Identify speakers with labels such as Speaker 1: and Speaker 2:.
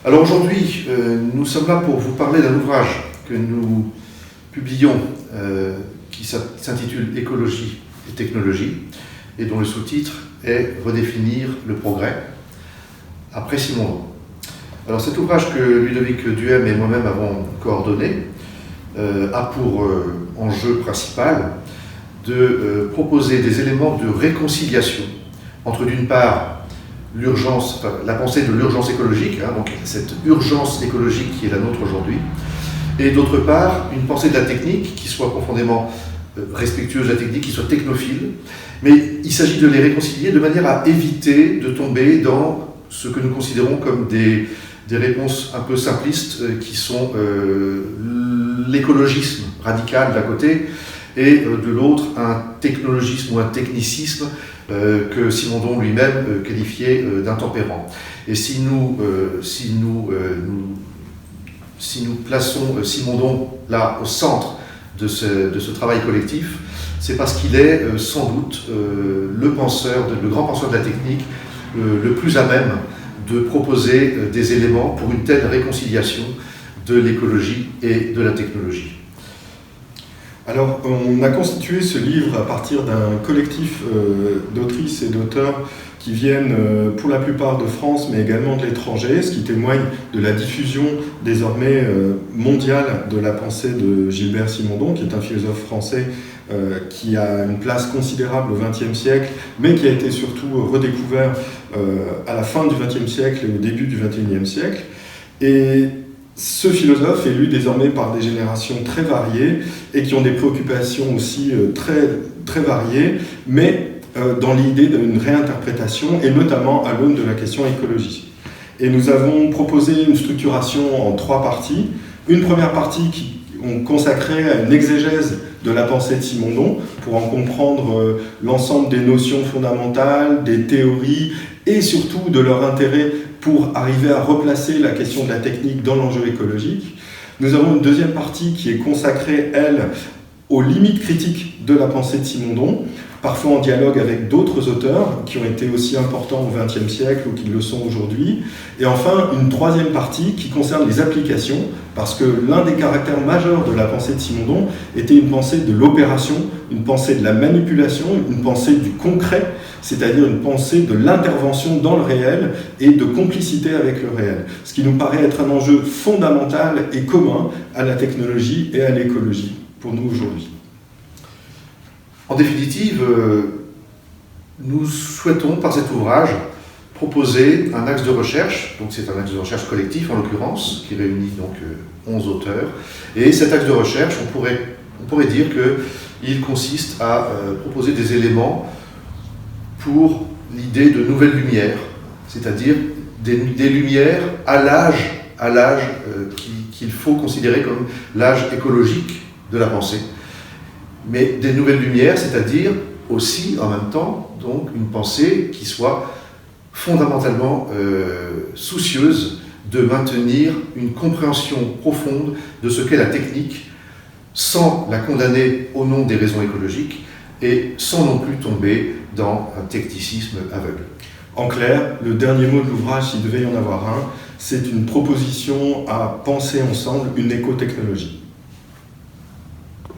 Speaker 1: Alors aujourd'hui, nous sommes là pour vous parler d'un ouvrage que nous publions qui s'intitule Écologie et technologie et dont le sous-titre est Redéfinir le progrès après Simondon. Alors cet ouvrage que Ludovic Duhem et moi-même avons coordonné a pour enjeu principal de proposer des éléments de réconciliation entre d'une part l'urgence, la pensée de l'urgence écologique, donc cette urgence écologique qui est la nôtre aujourd'hui, et d'autre part une pensée de la technique qui soit profondément respectueuse de la technique, qui soit technophile, mais il s'agit de les réconcilier de manière à éviter de tomber dans ce que nous considérons comme des réponses un peu simplistes qui sont l'écologisme radical d'un côté et de l'autre un technologisme ou un technicisme que Simondon lui-même qualifiait d'intempérant. Et si nous plaçons Simondon là au centre de ce travail collectif, c'est parce qu'il est sans doute le grand penseur de la technique le plus à même de proposer des éléments pour une telle réconciliation de l'écologie et de la technologie.
Speaker 2: Alors, on a constitué ce livre à partir d'un collectif d'autrices et d'auteurs qui viennent pour la plupart de France, mais également de l'étranger, ce qui témoigne de la diffusion désormais mondiale de la pensée de Gilbert Simondon, qui est un philosophe français qui a une place considérable au XXe siècle, mais qui a été surtout redécouvert à la fin du XXe siècle et au début du XXIe siècle. Et ce philosophe est lu désormais par des générations très variées et qui ont des préoccupations aussi très variées, mais dans l'idée d'une réinterprétation et notamment à l'aune de la question écologie. Et nous avons proposé une structuration en 3 parties. Une première partie qui on consacrait à une exégèse de la pensée de Simondon pour en comprendre l'ensemble des notions fondamentales, des théories et surtout de leur intérêt pour arriver à replacer la question de la technique dans l'enjeu écologique. Nous avons une deuxième partie qui est consacrée, elle, aux limites critiques de la pensée de Simondon, parfois en dialogue avec d'autres auteurs qui ont été aussi importants au XXe siècle ou qui le sont aujourd'hui. Et enfin, une troisième partie qui concerne les applications, parce que l'un des caractères majeurs de la pensée de Simondon était une pensée de l'opération, une pensée de la manipulation, une pensée du concret, c'est-à-dire une pensée de l'intervention dans le réel et de complicité avec le réel. Ce qui nous paraît être un enjeu fondamental et commun à la technologie et à l'écologie pour nous aujourd'hui.
Speaker 1: En définitive, nous souhaitons par cet ouvrage proposer un axe de recherche, donc c'est un axe de recherche collectif en l'occurrence, qui réunit donc 11 auteurs, et cet axe de recherche, on pourrait dire qu'il consiste à proposer des éléments pour l'idée de nouvelles lumières, c'est-à-dire des lumières à l'âge qu'il faut considérer comme l'âge écologique de la pensée, mais des nouvelles lumières, c'est-à-dire aussi en même temps donc une pensée qui soit fondamentalement soucieuse de maintenir une compréhension profonde de ce qu'est la technique sans la condamner au nom des raisons écologiques et sans non plus tomber dans un technicisme aveugle.
Speaker 2: En clair, le dernier mot de l'ouvrage, s'il devait y en avoir un, c'est une proposition à penser ensemble une écotechnologie.